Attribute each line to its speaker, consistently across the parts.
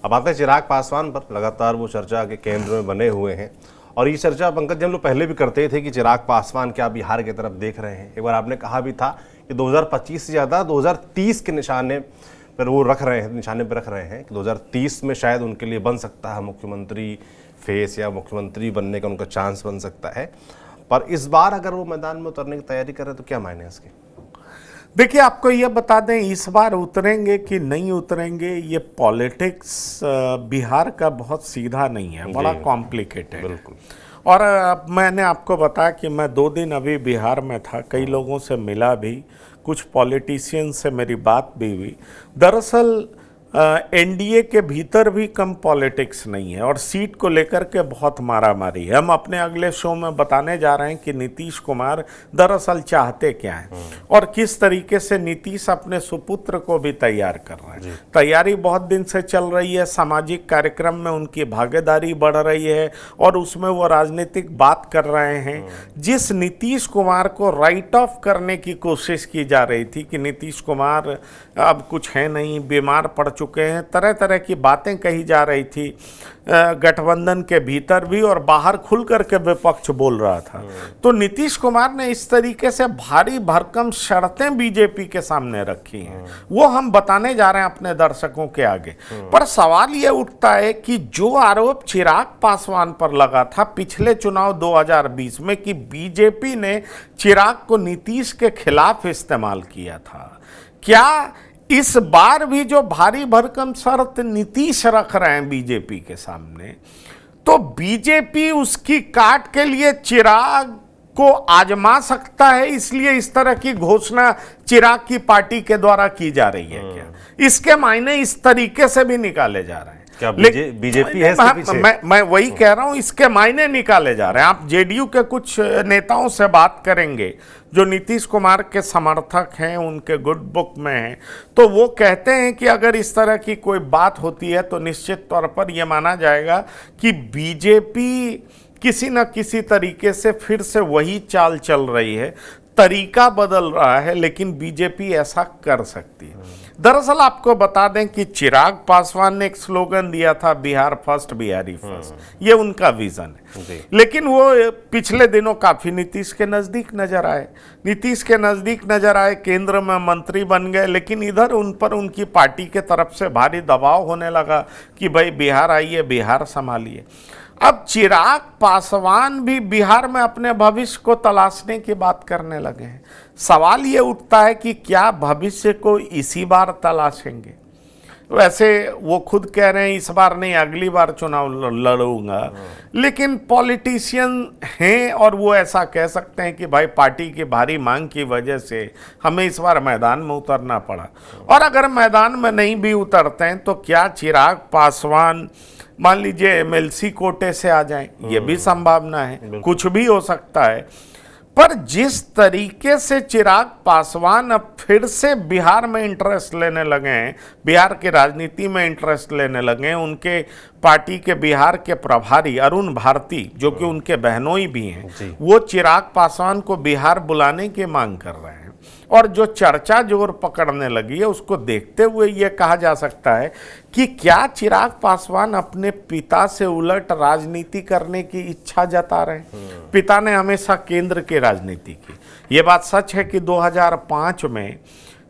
Speaker 1: अब आते हैं चिराग पासवान पर, लगातार वो चर्चा के केंद्र में बने हुए हैं। और ये चर्चा पंकज हम लोग पहले भी करते थे कि चिराग पासवान क्या बिहार की तरफ देख रहे हैं। एक बार आपने कहा भी था कि 2025 से ज़्यादा 2030 के निशाने पर वो निशाने पर रख रहे हैं कि 2030 में शायद उनके लिए बन सकता है मुख्यमंत्री फेस, या मुख्यमंत्री बनने का उनका चांस बन सकता है। पर इस बार अगर वो मैदान में उतरने की तैयारी कर रहे हैं तो क्या मायने इसके?
Speaker 2: देखिए, आपको ये बता दें, इस बार उतरेंगे कि नहीं उतरेंगे, ये पॉलिटिक्स बिहार का बहुत सीधा नहीं है, बड़ा कॉम्प्लिकेटेड है। और मैंने आपको बताया कि मैं 2 दिन अभी बिहार में था, कई लोगों से मिला भी, कुछ पॉलिटिशियन से मेरी बात भी हुई। दरअसल एनडीए के भीतर भी कम पॉलिटिक्स नहीं है और सीट को लेकर के बहुत मारामारी है। हम अपने अगले शो में बताने जा रहे हैं कि नीतीश कुमार दरअसल चाहते क्या हैं और किस तरीके से नीतीश अपने सुपुत्र को भी तैयार कर रहे हैं। तैयारी बहुत दिन से चल रही है, सामाजिक कार्यक्रम में उनकी भागीदारी बढ़ रही है और उसमें वो राजनीतिक बात कर रहे हैं। जिस नीतीश कुमार को राइट ऑफ करने की कोशिश की जा रही थी कि नीतीश कुमार अब कुछ है नहीं, बीमार पड़ चुके हैं, तरह तरह की बातें कही जा रही थी गठबंधन के भीतर भी और बाहर खुल करके विपक्ष बोल रहा था। तो नीतीश कुमार ने इस तरीके से भारी भरकम शर्तें बीजेपी के सामने रखी हैं, वो हम बताने जा रहे हैं अपने दर्शकों के आगे। पर सवाल ये उठता है कि जो आरोप चिराग पासवान पर लगा था पिछले चुनाव 2020 में कि बीजेपी ने चिराग को नीतीश के खिलाफ इस्तेमाल किया था, क्या इस बार भी जो भारी भरकम शर्त नीतीश रख रहे हैं बीजेपी के सामने, तो बीजेपी उसकी काट के लिए चिराग को आजमा सकता है, इसलिए इस तरह की घोषणा चिराग की पार्टी के द्वारा की जा रही है क्या? इसके मायने इस तरीके से भी निकाले जा रहे हैं।
Speaker 1: क्या बीजेपी है इसके पीछे?
Speaker 2: मैं वही कह रहा हूं, इसके मायने निकाले जा रहे हैं। आप जेडीयू के कुछ नेताओं से बात करेंगे जो नीतीश कुमार के समर्थक हैं, उनके गुड बुक में हैं, तो वो कहते हैं कि अगर इस तरह की कोई बात होती है तो निश्चित तौर पर यह माना जाएगा कि बीजेपी किसी न किसी तरीके से फिर से वही चाल चल रही है, तरीका बदल रहा है, लेकिन बीजेपी ऐसा कर सकती है। दरअसल आपको बता दें कि चिराग पासवान ने एक स्लोगन दिया था, बिहार फर्स्ट बिहारी फर्स्ट, ये उनका विजन है। लेकिन वो पिछले दिनों काफी नीतीश के नजदीक नजर आए, केंद्र में मंत्री बन गए, लेकिन इधर उन पर उनकी पार्टी के तरफ से भारी दबाव होने लगा कि भाई बिहार आइए, बिहार संभालिए। अब चिराग पासवान भी बिहार में अपने भविष्य को तलाशने की बात करने लगे हैं। सवाल ये उठता है कि क्या भविष्य को इसी बार तलाशेंगे? वैसे वो खुद कह रहे हैं इस बार नहीं, अगली बार चुनाव लड़ूंगा, लेकिन पॉलिटिशियन हैं और वो ऐसा कह सकते हैं कि भाई पार्टी की भारी मांग की वजह से हमें इस बार मैदान में उतरना पड़ा। और अगर मैदान में नहीं भी उतरते हैं तो क्या चिराग पासवान मान लीजिए एमएलसी कोटे से आ जाएं, ये भी संभावना है, कुछ भी हो सकता है। पर जिस तरीके से चिराग पासवान अब फिर से बिहार में इंटरेस्ट लेने लगे हैं, बिहार की राजनीति में इंटरेस्ट लेने लगे हैं, उनके पार्टी के बिहार के प्रभारी अरुण भारती, जो कि उनके बहनोई भी हैं, वो चिराग पासवान को बिहार बुलाने की मांग कर रहे हैं। और जो चर्चा जोर पकड़ने लगी है, उसको देखते हुए यह कहा जा सकता है कि क्या चिराग पासवान अपने पिता से उलट राजनीति करने की इच्छा जता रहे हैं? पिता ने हमेशा केंद्र की राजनीति की। यह बात सच है कि 2005 में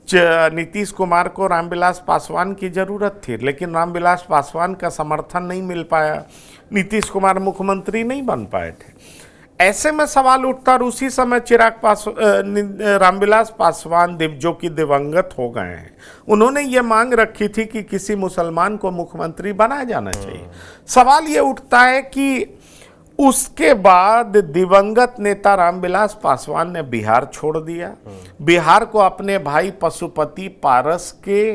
Speaker 2: नीतीश कुमार को रामविलास पासवान की जरूरत थी, लेकिन रामविलास पासवान का समर्थन नहीं मिल पाया, नीतीश कुमार मुख्यमंत्री नहीं बन पाए थे। ऐसे में सवाल उठता, और उसी समय रामविलास पासवान जो कि दिवंगत हो गए हैं, उन्होंने ये मांग रखी थी कि किसी मुसलमान को मुख्यमंत्री बनाया जाना चाहिए। सवाल ये उठता है कि उसके बाद दिवंगत नेता रामविलास पासवान ने बिहार छोड़ दिया, बिहार को अपने भाई पशुपति पारस के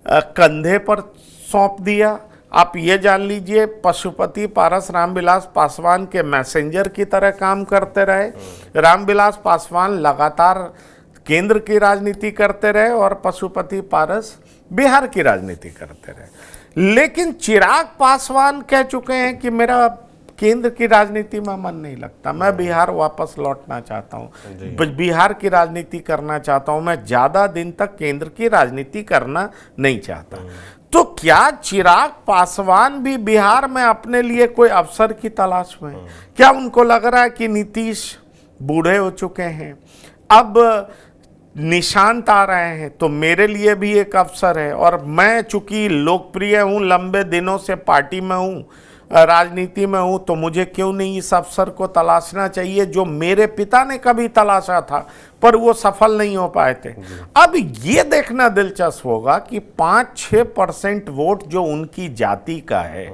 Speaker 2: कंधे पर सौंप दिया। आप ये जान लीजिए, पशुपति पारस रामविलास पासवान के मैसेंजर की तरह काम करते रहे। रामविलास पासवान लगातार केंद्र की राजनीति करते रहे और पशुपति पारस बिहार की राजनीति करते रहे। लेकिन चिराग पासवान कह चुके हैं कि मेरा केंद्र की राजनीति में मन नहीं लगता, मैं बिहार वापस लौटना चाहता हूँ, बिहार की राजनीति करना चाहता हूँ, मैं ज़्यादा दिन तक केंद्र की राजनीति करना नहीं चाहता। तो क्या चिराग पासवान भी बिहार में अपने लिए कोई अवसर की तलाश में हैं? क्या उनको लग रहा है कि नीतीश बूढ़े हो चुके हैं, अब निशांत आ रहे हैं, तो मेरे लिए भी एक अवसर है, और मैं चूंकि लोकप्रिय हूं, लंबे दिनों से पार्टी में हूं, राजनीति में हूं, तो मुझे क्यों नहीं इस अवसर को तलाशना चाहिए जो मेरे पिता ने कभी तलाशा था पर वो सफल नहीं हो पाए थे। अब ये देखना दिलचस्प होगा कि 5-6% वोट जो उनकी जाति का है,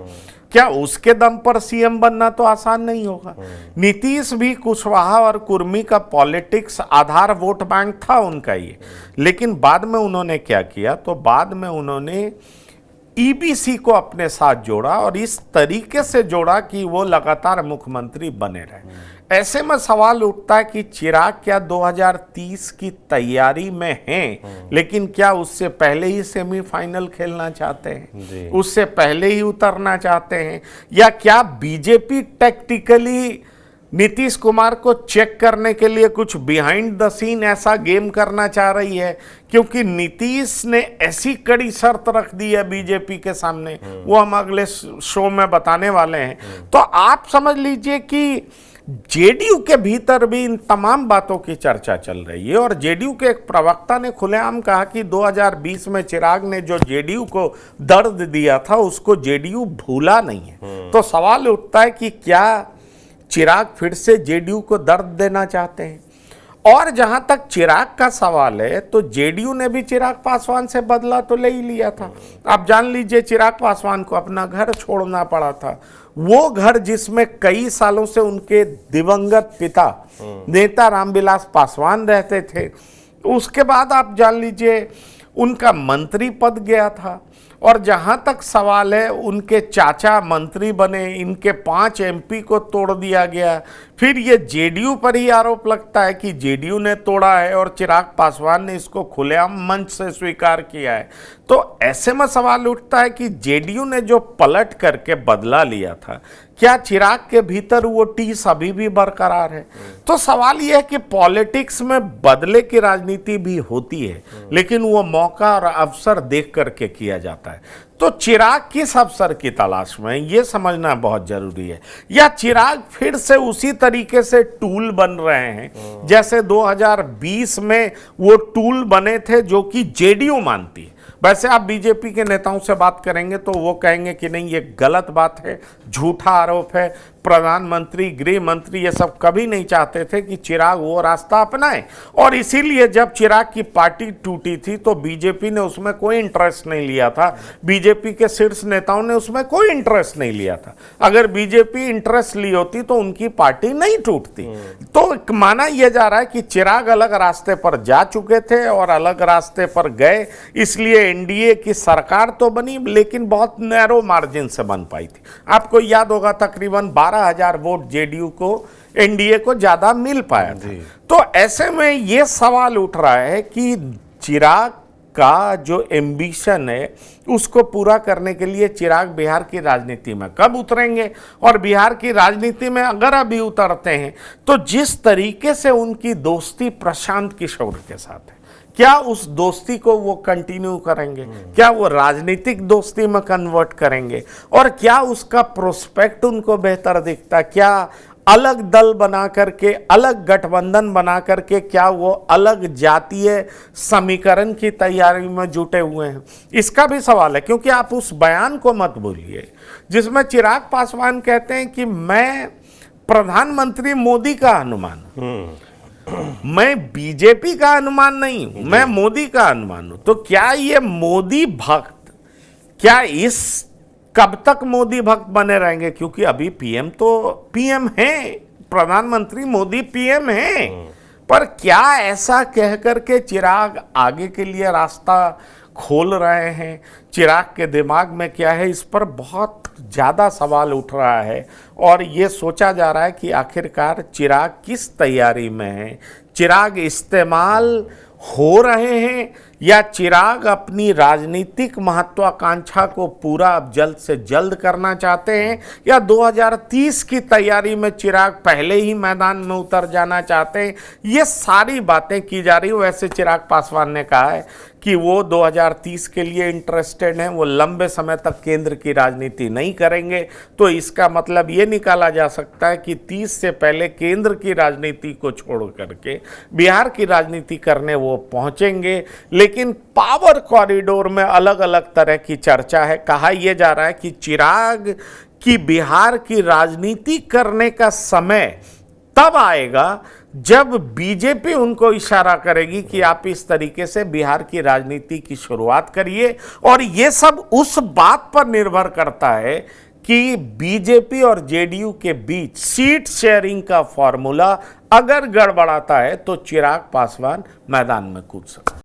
Speaker 2: क्या उसके दम पर सीएम बनना तो आसान नहीं होगा। नीतीश भी कुशवाहा और कुर्मी का पॉलिटिक्स आधार वोट बैंक था उनका ये, लेकिन बाद में उन्होंने क्या किया, तो बाद में उन्होंने ईबीसी को अपने साथ जोड़ा और इस तरीके से जोड़ा कि वो लगातार मुख्यमंत्री बने रहे। ऐसे में सवाल उठता है कि चिराग क्या 2030 की तैयारी में हैं, लेकिन क्या उससे पहले ही सेमीफाइनल खेलना चाहते हैं, उससे पहले ही उतरना चाहते हैं, या क्या बीजेपी टैक्टिकली नीतीश कुमार को चेक करने के लिए कुछ बिहाइंड द सीन ऐसा गेम करना चाह रही है? क्योंकि नीतीश ने ऐसी कड़ी शर्त रख दी है बीजेपी के सामने, वो हम अगले शो में बताने वाले हैं। तो आप समझ लीजिए कि जेडीयू के भीतर भी इन तमाम बातों की चर्चा चल रही है, और जेडीयू के एक प्रवक्ता ने खुलेआम कहा कि 2020 में चिराग ने जो जेडीयू को दर्द दिया था उसको जेडीयू भूला नहीं है। तो सवाल उठता है कि क्या चिराग फिर से जेडीयू को दर्द देना चाहते हैं? और जहां तक चिराग का सवाल है, तो जेडीयू ने भी चिराग पासवान से बदला तो ले ही लिया था। आप जान लीजिए चिराग पासवान को अपना घर छोड़ना पड़ा था, वो घर जिसमें कई सालों से उनके दिवंगत पिता नेता रामविलास पासवान रहते थे। उसके बाद आप जान लीजिए उनका मंत्री पद गया था, और जहां तक सवाल है उनके चाचा मंत्री बने, इनके 5 एमपी को तोड़ दिया गया। फिर ये जेडीयू पर ही आरोप लगता है कि जेडीयू ने तोड़ा है, और चिराग पासवान ने इसको खुलेआम मंच से स्वीकार किया है। तो ऐसे में सवाल उठता है कि जेडीयू ने जो पलट करके बदला लिया था, क्या चिराग के भीतर वो टीस अभी भी बरकरार है? तो सवाल यह है कि पॉलिटिक्स में बदले की राजनीति भी होती है, लेकिन वो मौका और अवसर देख करके किया जाता है। तो चिराग किस अवसर की तलाश में है, ये समझना बहुत जरूरी है। या चिराग फिर से उसी तरीके से टूल बन रहे हैं जैसे 2020 में वो टूल बने थे जो कि जेडीयू मानती है। वैसे आप बीजेपी के नेताओं से बात करेंगे तो वो कहेंगे कि नहीं, ये गलत बात है, झूठा आरोप है, प्रधानमंत्री, गृह मंत्री ये सब कभी नहीं चाहते थे कि चिराग वो रास्ता अपनाए, और इसीलिए जब चिराग की पार्टी टूटी थी तो बीजेपी ने उसमें कोई इंटरेस्ट नहीं लिया था, बीजेपी के शीर्ष नेताओं ने उसमें कोई इंटरेस्ट नहीं लिया था। अगर बीजेपी इंटरेस्ट ली होती तो उनकी पार्टी नहीं टूटती। तो माना यह जा रहा है कि चिराग अलग रास्ते पर जा चुके थे और अलग रास्ते पर गए, इसलिए एनडीए की सरकार तो बनी लेकिन बहुत नैरो मार्जिन से बन पाई थी। आपको याद होगा तकरीबन 12,000 वोट जेडीयू को, एनडीए को ज्यादा मिल पाया था। तो ऐसे में यह सवाल उठ रहा है कि चिराग का जो एम्बिशन है उसको पूरा करने के लिए चिराग बिहार की राजनीति में कब उतरेंगे, और बिहार की राजनीति में अगर अभी उतरते हैं तो जिस तरीके से उनकी दोस्ती प्रशांत किशोर के साथ है, क्या उस दोस्ती को वो कंटिन्यू करेंगे, क्या वो राजनीतिक दोस्ती में कन्वर्ट करेंगे, और क्या उसका प्रोस्पेक्ट उनको बेहतर दिखता, क्या अलग दल बना करके, अलग गठबंधन बना करके, क्या वो अलग जातीय समीकरण की तैयारी में जुटे हुए हैं, इसका भी सवाल है। क्योंकि आप उस बयान को मत भूलिए जिसमें चिराग पासवान कहते हैं कि मैं प्रधानमंत्री मोदी का अनुमान हूं, मैं बीजेपी का अनुमान नहीं हूं, मैं मोदी का अनुमान हूं। तो क्या ये मोदी भक्त, क्या इस कब तक मोदी भक्त बने रहेंगे? क्योंकि अभी पीएम तो पीएम हैं, प्रधानमंत्री मोदी पीएम हैं, पर क्या ऐसा कह करके चिराग आगे के लिए रास्ता खोल रहे हैं? चिराग के दिमाग में क्या है, इस पर बहुत ज़्यादा सवाल उठ रहा है, और ये सोचा जा रहा है कि आखिरकार चिराग किस तैयारी में है, चिराग इस्तेमाल हो रहे हैं या चिराग अपनी राजनीतिक महत्वाकांक्षा को पूरा अब जल्द से जल्द करना चाहते हैं, या 2030 की तैयारी में चिराग पहले ही मैदान में उतर जाना चाहते हैं? ये सारी बातें की जा रही। वैसे चिराग पासवान ने कहा है कि वो 2030 के लिए इंटरेस्टेड हैं, वो लंबे समय तक केंद्र की राजनीति नहीं करेंगे। तो इसका मतलब ये निकाला जा सकता है कि 30 से पहले केंद्र की राजनीति को छोड़ करके बिहार की राजनीति करने वो पहुंचेंगे। लेकिन पावर कॉरिडोर में अलग अलग तरह की चर्चा है। कहा यह जा रहा है कि चिराग की बिहार की राजनीति करने का समय तब आएगा जब बीजेपी उनको इशारा करेगी कि आप इस तरीके से बिहार की राजनीति की शुरुआत करिए। और ये सब उस बात पर निर्भर करता है कि बीजेपी और जेडीयू के बीच सीट शेयरिंग का फॉर्मूला अगर गड़बड़ाता है तो चिराग पासवान मैदान में कूद सकते हैं।